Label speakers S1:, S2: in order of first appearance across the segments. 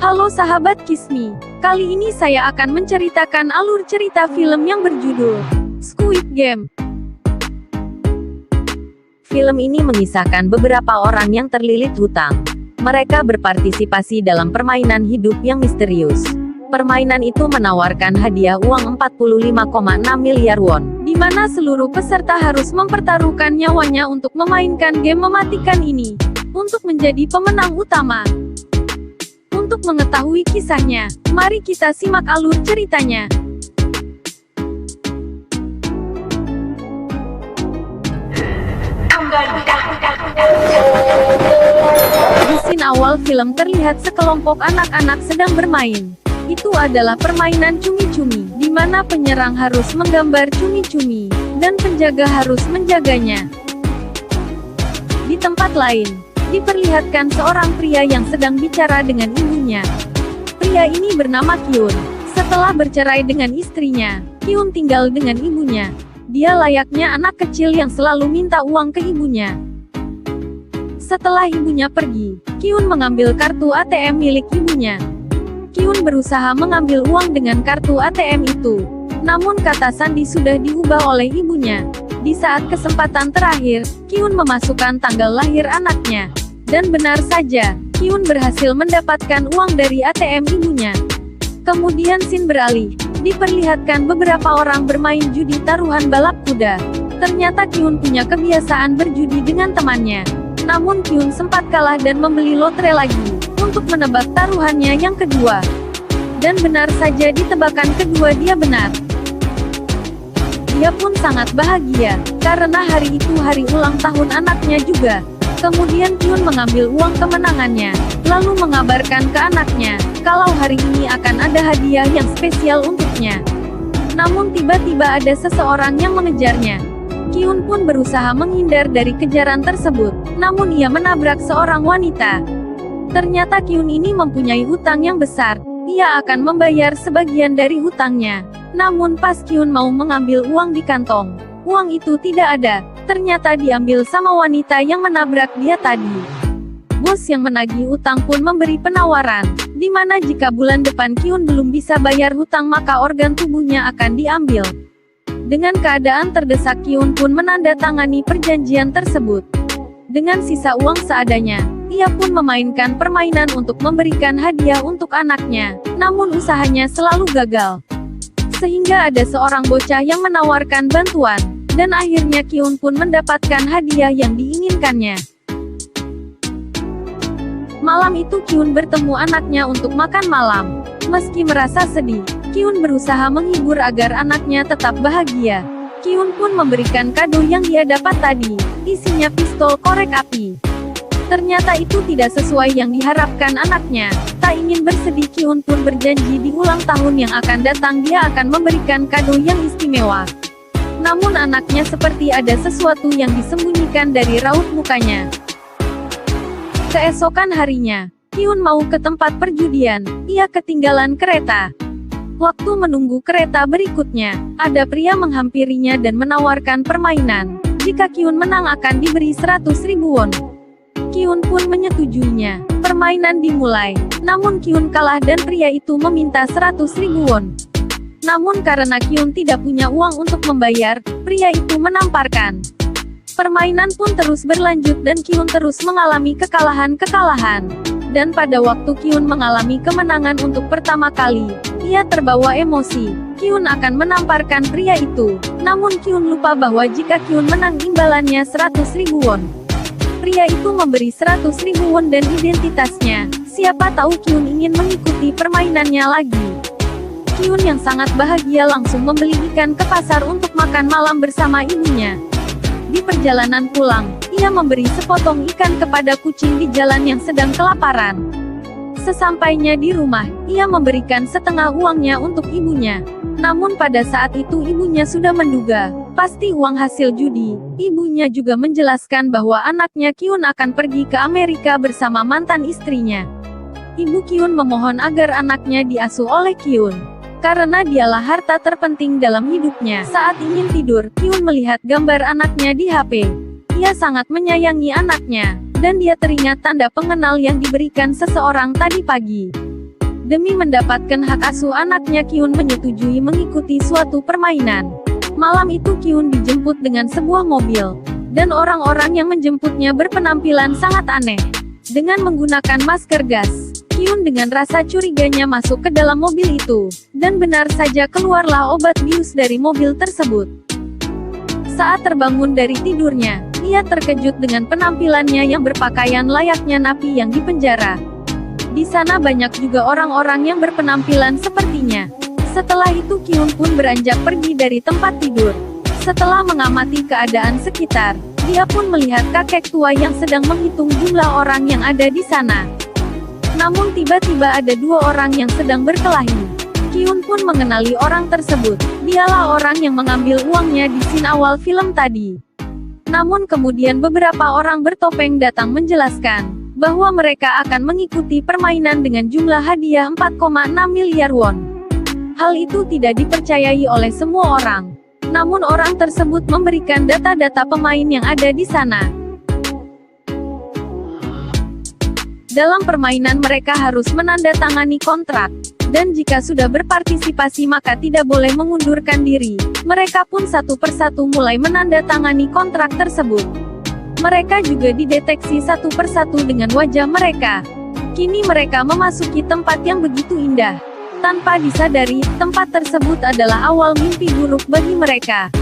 S1: Halo sahabat Kismi, kali ini saya akan menceritakan alur cerita film yang berjudul Squid Game. Film ini mengisahkan beberapa orang yang terlilit hutang. Mereka berpartisipasi dalam permainan hidup yang misterius. Permainan itu menawarkan hadiah uang 45,6 miliar won, di mana seluruh peserta harus mempertaruhkan nyawanya untuk memainkan game mematikan ini, untuk menjadi pemenang utama. Untuk mengetahui kisahnya, mari kita simak alur ceritanya. Di scene awal film terlihat sekelompok anak-anak sedang bermain. Itu adalah permainan cumi-cumi, di mana penyerang harus menggambar cumi-cumi, dan penjaga harus menjaganya. Di tempat lain, diperlihatkan seorang pria yang sedang bicara dengan ibunya. Pria ini bernama Kyun. Setelah bercerai dengan istrinya, Kyun tinggal dengan ibunya. Dia layaknya anak kecil yang selalu minta uang ke ibunya. Setelah ibunya pergi, Kyun mengambil kartu ATM milik ibunya. Kyun berusaha mengambil uang dengan kartu ATM itu. Namun kata sandi sudah diubah oleh ibunya. Di saat kesempatan terakhir, Kyun memasukkan tanggal lahir anaknya. Dan benar saja, Kyun berhasil mendapatkan uang dari ATM ibunya. Kemudian scene beralih, diperlihatkan beberapa orang bermain judi taruhan balap kuda. Ternyata Kyun punya kebiasaan berjudi dengan temannya. Namun Kyun sempat kalah dan membeli lotre lagi, untuk menebak taruhannya yang kedua. Dan benar saja di tebakan kedua dia benar. Dia pun sangat bahagia, karena hari itu hari ulang tahun anaknya juga. Kemudian Kyun mengambil uang kemenangannya, lalu mengabarkan ke anaknya, kalau hari ini akan ada hadiah yang spesial untuknya. Namun tiba-tiba ada seseorang yang mengejarnya. Kyun pun berusaha menghindar dari kejaran tersebut, namun ia menabrak seorang wanita. Ternyata Kyun ini mempunyai hutang yang besar, ia akan membayar sebagian dari hutangnya. Namun pas Kyun mau mengambil uang di kantong, uang itu tidak ada. Ternyata diambil sama wanita yang menabrak dia tadi. Bos yang menagih utang pun memberi penawaran, di mana jika bulan depan Kyun belum bisa bayar hutang maka organ tubuhnya akan diambil. Dengan keadaan terdesak Kyun pun menandatangani perjanjian tersebut. Dengan sisa uang seadanya, ia pun memainkan permainan untuk memberikan hadiah untuk anaknya, namun usahanya selalu gagal. Sehingga ada seorang bocah yang menawarkan bantuan. Dan akhirnya Kyun pun mendapatkan hadiah yang diinginkannya. Malam itu Kyun bertemu anaknya untuk makan malam. Meski merasa sedih, Kyun berusaha menghibur agar anaknya tetap bahagia. Kyun pun memberikan kado yang dia dapat tadi, isinya pistol korek api. Ternyata itu tidak sesuai yang diharapkan anaknya. Tak ingin bersedih, Kyun pun berjanji di ulang tahun yang akan datang dia akan memberikan kado yang istimewa. Namun anaknya seperti ada sesuatu yang disembunyikan dari raut mukanya. Keesokan harinya, Kyun mau ke tempat perjudian, ia ketinggalan kereta. Waktu menunggu kereta berikutnya, ada pria menghampirinya dan menawarkan permainan. Jika Kyun menang akan diberi 100.000 won. Kyun pun menyetujuinya. Permainan dimulai, namun Kyun kalah dan pria itu meminta 100.000 won. Namun karena Kyun tidak punya uang untuk membayar, pria itu menamparkan. Permainan pun terus berlanjut dan Kyun terus mengalami kekalahan-kekalahan. Dan pada waktu Kyun mengalami kemenangan untuk pertama kali, ia terbawa emosi. Kyun akan menamparkan pria itu. Namun Kyun lupa bahwa jika Kyun menang imbalannya 100.000 won. Pria itu memberi 100.000 won dan identitasnya. Siapa tahu Kyun ingin mengikuti permainannya lagi. Kyun yang sangat bahagia langsung membeli ikan ke pasar untuk makan malam bersama ibunya. Di perjalanan pulang, ia memberi sepotong ikan kepada kucing di jalan yang sedang kelaparan. Sesampainya di rumah, ia memberikan setengah uangnya untuk ibunya. Namun pada saat itu ibunya sudah menduga, pasti uang hasil judi. Ibunya juga menjelaskan bahwa anaknya Kyun akan pergi ke Amerika bersama mantan istrinya. Ibu Kyun memohon agar anaknya diasuh oleh Kyun. Karena dialah harta terpenting dalam hidupnya. Saat ingin tidur, Kyun melihat gambar anaknya di HP. Ia sangat menyayangi anaknya, dan dia teringat tanda pengenal yang diberikan seseorang tadi pagi. Demi mendapatkan hak asuh anaknya, Kyun menyetujui mengikuti suatu permainan. Malam itu Kyun dijemput dengan sebuah mobil, dan orang-orang yang menjemputnya berpenampilan sangat aneh. Dengan menggunakan masker gas, Kyun dengan rasa curiganya masuk ke dalam mobil itu, dan benar saja keluarlah obat bius dari mobil tersebut. Saat terbangun dari tidurnya, ia terkejut dengan penampilannya yang berpakaian layaknya napi yang dipenjara. Di sana banyak juga orang-orang yang berpenampilan sepertinya. Setelah itu Kyun pun beranjak pergi dari tempat tidur. Setelah mengamati keadaan sekitar, dia pun melihat kakek tua yang sedang menghitung jumlah orang yang ada di sana. Namun tiba-tiba ada dua orang yang sedang berkelahi. Kyun pun mengenali orang tersebut. Dialah orang yang mengambil uangnya di scene awal film tadi. Namun kemudian beberapa orang bertopeng datang menjelaskan bahwa mereka akan mengikuti permainan dengan jumlah hadiah 4,6 miliar won. Hal itu tidak dipercayai oleh semua orang. Namun orang tersebut memberikan data-data pemain yang ada di sana. Dalam permainan mereka harus menandatangani kontrak. Dan jika sudah berpartisipasi maka tidak boleh mengundurkan diri. Mereka pun satu persatu mulai menandatangani kontrak tersebut. Mereka juga dideteksi satu persatu dengan wajah mereka. Kini mereka memasuki tempat yang begitu indah. Tanpa disadari, tempat tersebut adalah awal mimpi buruk bagi mereka.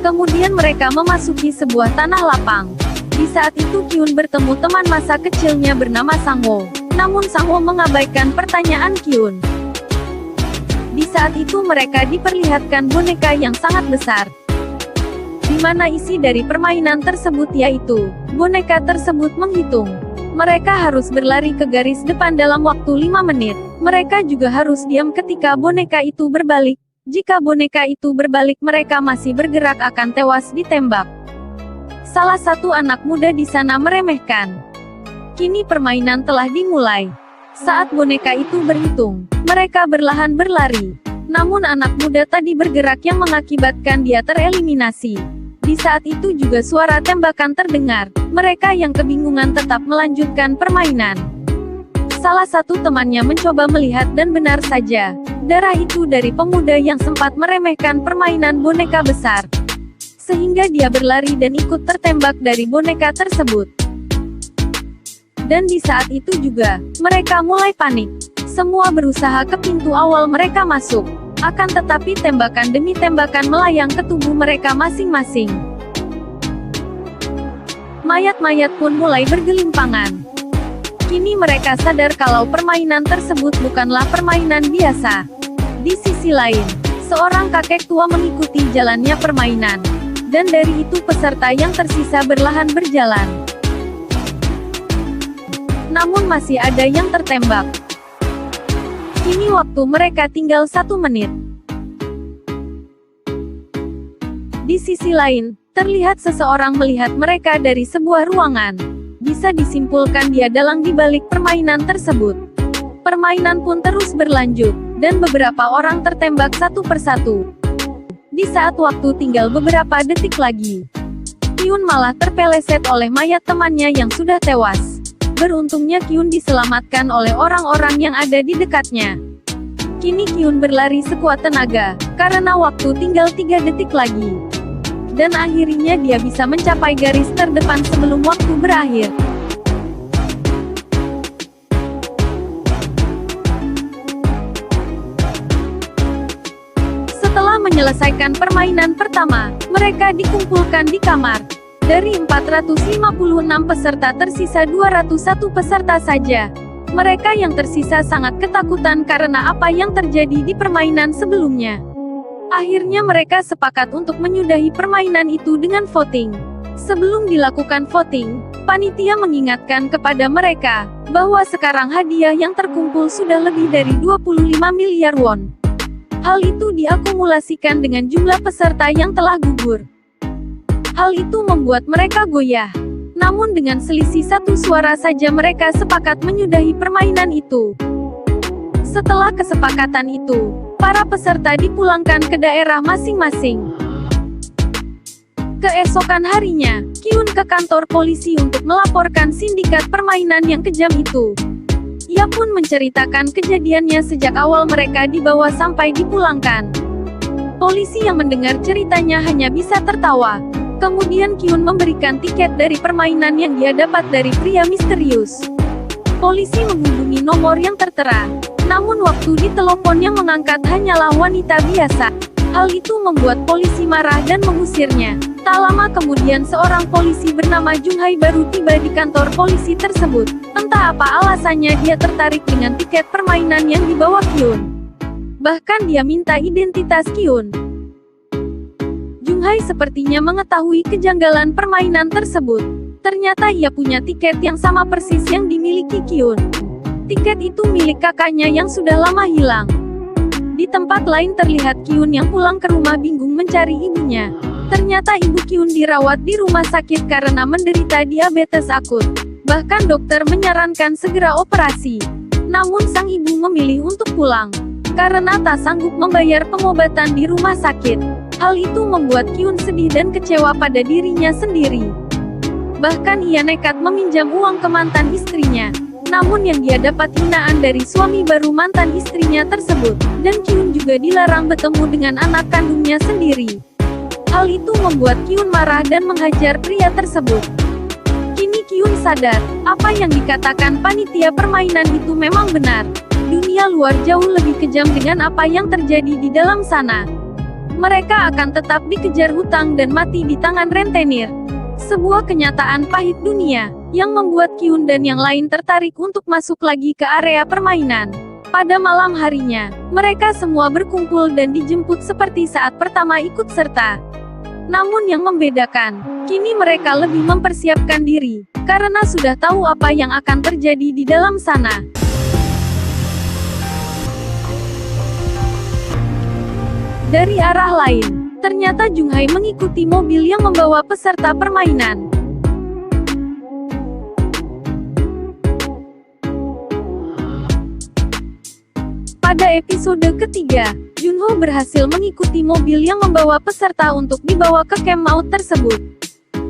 S1: Kemudian mereka memasuki sebuah tanah lapang. Di saat itu Kyun bertemu teman masa kecilnya bernama Sang-ho. Namun Sang-ho mengabaikan pertanyaan Kyun. Di saat itu mereka diperlihatkan boneka yang sangat besar. Di mana isi dari permainan tersebut yaitu, boneka tersebut menghitung. Mereka harus berlari ke garis depan dalam waktu 5 menit. Mereka juga harus diam ketika boneka itu berbalik. Jika boneka itu berbalik mereka masih bergerak akan tewas ditembak. Salah satu anak muda di sana meremehkan. Kini permainan telah dimulai. Saat boneka itu berhitung, mereka berlahan berlari. Namun anak muda tadi bergerak yang mengakibatkan dia tereliminasi. Di saat itu juga suara tembakan terdengar. Mereka yang kebingungan tetap melanjutkan permainan. Salah satu temannya mencoba melihat dan benar saja, darah itu dari pemuda yang sempat meremehkan permainan boneka besar. Sehingga dia berlari dan ikut tertembak dari boneka tersebut. Dan di saat itu juga, mereka mulai panik. Semua berusaha ke pintu awal mereka masuk. Akan tetapi tembakan demi tembakan melayang ke tubuh mereka masing-masing. Mayat-mayat pun mulai bergelimpangan. Kini mereka sadar kalau permainan tersebut bukanlah permainan biasa. Di sisi lain, seorang kakek tua mengikuti jalannya permainan. Dan dari itu peserta yang tersisa berlahan berjalan. Namun masih ada yang tertembak. Kini waktu mereka tinggal 1 menit. Di sisi lain, terlihat seseorang melihat mereka dari sebuah ruangan. Bisa disimpulkan dia dalang di balik permainan tersebut. Permainan pun terus berlanjut, dan beberapa orang tertembak satu persatu. Di saat waktu tinggal beberapa detik lagi, Kyun malah terpeleset oleh mayat temannya yang sudah tewas. Beruntungnya Kyun diselamatkan oleh orang-orang yang ada di dekatnya. Kini Kyun berlari sekuat tenaga, karena waktu tinggal 3 detik lagi. Dan akhirnya dia bisa mencapai garis terdepan sebelum waktu berakhir. Setelah menyelesaikan permainan pertama, mereka dikumpulkan di kamar. Dari 456 peserta tersisa 201 peserta saja. Mereka yang tersisa sangat ketakutan karena apa yang terjadi di permainan sebelumnya. Akhirnya mereka sepakat untuk menyudahi permainan itu dengan voting. Sebelum dilakukan voting, panitia mengingatkan kepada mereka bahwa sekarang hadiah yang terkumpul sudah lebih dari 25 miliar won. Hal itu diakumulasikan dengan jumlah peserta yang telah gugur. Hal itu membuat mereka goyah. Namun dengan selisih 1 suara saja mereka sepakat menyudahi permainan itu. Setelah kesepakatan itu, para peserta dipulangkan ke daerah masing-masing. Keesokan harinya, Kyun ke kantor polisi untuk melaporkan sindikat permainan yang kejam itu. Ia pun menceritakan kejadiannya sejak awal mereka dibawa sampai dipulangkan. Polisi yang mendengar ceritanya hanya bisa tertawa. Kemudian Kyun memberikan tiket dari permainan yang dia dapat dari pria misterius. Polisi menghubungi nomor yang tertera. Namun waktu ditelepon yang mengangkat hanyalah wanita biasa. Hal itu membuat polisi marah dan mengusirnya. Tak lama kemudian seorang polisi bernama Jung Hae baru tiba di kantor polisi tersebut. Entah apa alasannya dia tertarik dengan tiket permainan yang dibawa Kyun. Bahkan dia minta identitas Kyun. Jung Hae sepertinya mengetahui kejanggalan permainan tersebut. Ternyata ia punya tiket yang sama persis yang dimiliki Kyun. Tiket itu milik kakaknya yang sudah lama hilang. Di tempat lain terlihat Kyun yang pulang ke rumah bingung mencari ibunya. Ternyata ibu Kyun dirawat di rumah sakit karena menderita diabetes akut. Bahkan dokter menyarankan segera operasi. Namun sang ibu memilih untuk pulang karena tak sanggup membayar pengobatan di rumah sakit. Hal itu membuat Kyun sedih dan kecewa pada dirinya sendiri. Bahkan ia nekat meminjam uang ke mantan istrinya. Namun yang dia dapat hinaan dari suami baru mantan istrinya tersebut. Dan Kyun juga dilarang bertemu dengan anak kandungnya sendiri. Hal itu membuat Kyun marah dan menghajar pria tersebut. Kini Kyun sadar, apa yang dikatakan panitia permainan itu memang benar. Dunia luar jauh lebih kejam dengan apa yang terjadi di dalam sana. Mereka akan tetap dikejar hutang dan mati di tangan rentenir. Sebuah kenyataan pahit dunia, yang membuat Kyun dan yang lain tertarik untuk masuk lagi ke area permainan. Pada malam harinya, mereka semua berkumpul dan dijemput seperti saat pertama ikut serta. Namun yang membedakan, kini mereka lebih mempersiapkan diri, karena sudah tahu apa yang akan terjadi di dalam sana. Dari arah lain, ternyata Jung Hae mengikuti mobil yang membawa peserta permainan. Pada episode ketiga, Junho berhasil mengikuti mobil yang membawa peserta untuk dibawa ke camp maut tersebut.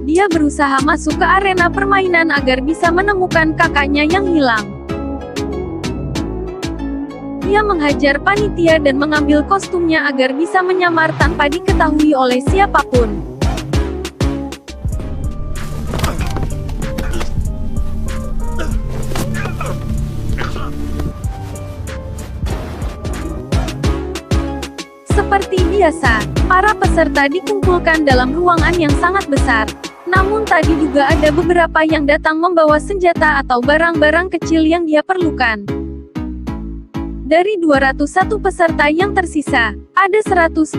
S1: Dia berusaha masuk ke arena permainan agar bisa menemukan kakaknya yang hilang. Ia menghajar panitia dan mengambil kostumnya agar bisa menyamar tanpa diketahui oleh siapapun. Seperti biasa, para peserta dikumpulkan dalam ruangan yang sangat besar. Namun tak diduga ada beberapa yang datang membawa senjata atau barang-barang kecil yang dia perlukan. Dari 201 peserta yang tersisa, ada 187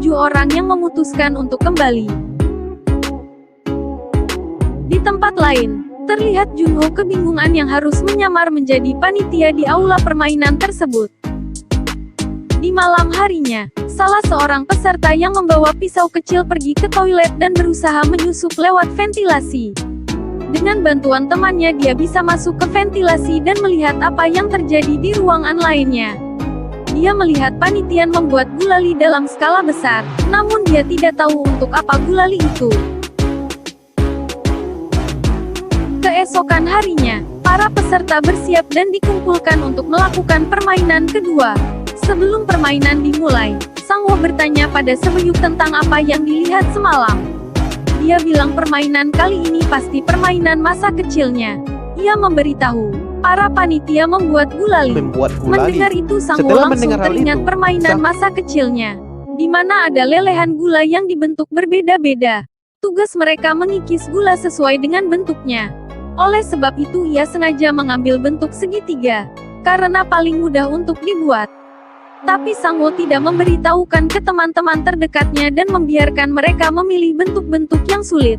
S1: orang yang memutuskan untuk kembali. Di tempat lain, terlihat Junho kebingungan yang harus menyamar menjadi panitia di aula permainan tersebut. Di malam harinya, salah seorang peserta yang membawa pisau kecil pergi ke toilet dan berusaha menyusup lewat ventilasi. Dengan bantuan temannya dia bisa masuk ke ventilasi dan melihat apa yang terjadi di ruangan lainnya. Dia melihat panitia membuat gulali dalam skala besar, namun dia tidak tahu untuk apa gulali itu. Keesokan harinya, para peserta bersiap dan dikumpulkan untuk melakukan permainan kedua. Sebelum permainan dimulai, Sangwoo bertanya pada Sebuyuk tentang apa yang dilihat semalam. Dia bilang permainan kali ini pasti permainan masa kecilnya. Ia memberitahu, para panitia membuat gulali. Mendengar itu Sangwoo langsung teringat permainan masa kecilnya, di mana ada lelehan gula yang dibentuk berbeda-beda. Tugas mereka mengikis gula sesuai dengan bentuknya. Oleh sebab itu ia sengaja mengambil bentuk segitiga, karena paling mudah untuk dibuat. Tapi Sangwoo tidak memberitahukan ke teman-teman terdekatnya dan membiarkan mereka memilih bentuk-bentuk yang sulit.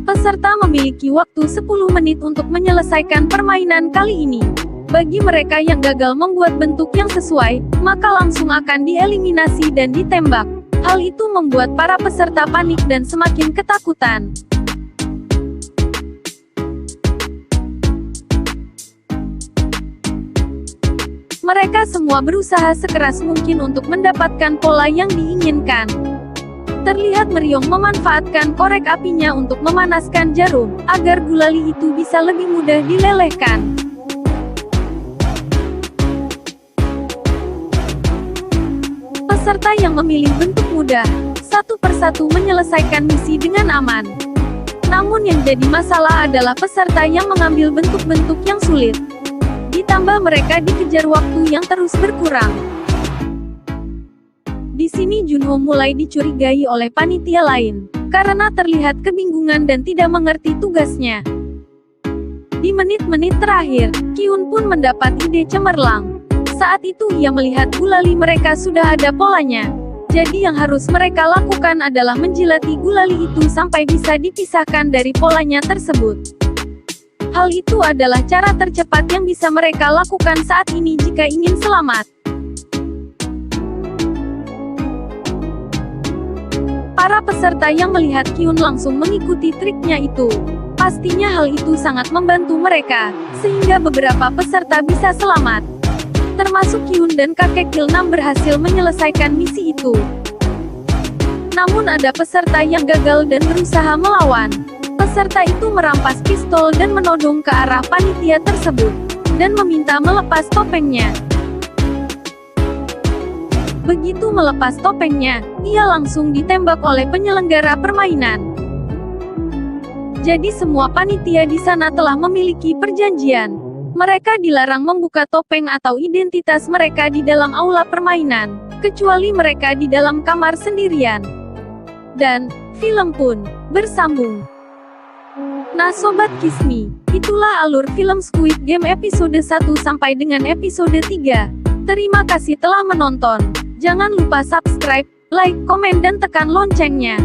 S1: Peserta memiliki waktu 10 menit untuk menyelesaikan permainan kali ini. Bagi mereka yang gagal membuat bentuk yang sesuai, maka langsung akan dieliminasi dan ditembak. Hal itu membuat para peserta panik dan semakin ketakutan. Mereka semua berusaha sekeras mungkin untuk mendapatkan pola yang diinginkan. Terlihat Meryong memanfaatkan korek apinya untuk memanaskan jarum, agar gulali itu bisa lebih mudah dilelehkan. Peserta yang memilih bentuk mudah, satu persatu menyelesaikan misi dengan aman. Namun yang jadi masalah adalah peserta yang mengambil bentuk-bentuk yang sulit. Ditambah mereka dikejar waktu yang terus berkurang. Di sini Junho mulai dicurigai oleh panitia lain, karena terlihat kebingungan dan tidak mengerti tugasnya. Di menit-menit terakhir, Kyun pun mendapat ide cemerlang. Saat itu ia melihat gulali mereka sudah ada polanya. Jadi yang harus mereka lakukan adalah menjilati gulali itu sampai bisa dipisahkan dari polanya tersebut. Hal itu adalah cara tercepat yang bisa mereka lakukan saat ini jika ingin selamat. Para peserta yang melihat Kyun langsung mengikuti triknya itu. Pastinya hal itu sangat membantu mereka, sehingga beberapa peserta bisa selamat. Termasuk Kyun dan kakek Kilnam berhasil menyelesaikan misi itu. Namun ada peserta yang gagal dan berusaha melawan. Peserta itu merampas pistol dan menodong ke arah panitia tersebut, dan meminta melepas topengnya. Begitu melepas topengnya, ia langsung ditembak oleh penyelenggara permainan. Jadi semua panitia di sana telah memiliki perjanjian. Mereka dilarang membuka topeng atau identitas mereka di dalam aula permainan, kecuali mereka di dalam kamar sendirian. Dan, film pun bersambung. Nah Sobat Kismi, itulah alur film Squid Game episode 1 sampai dengan episode 3. Terima kasih telah menonton. Jangan lupa subscribe, like, komen dan tekan loncengnya.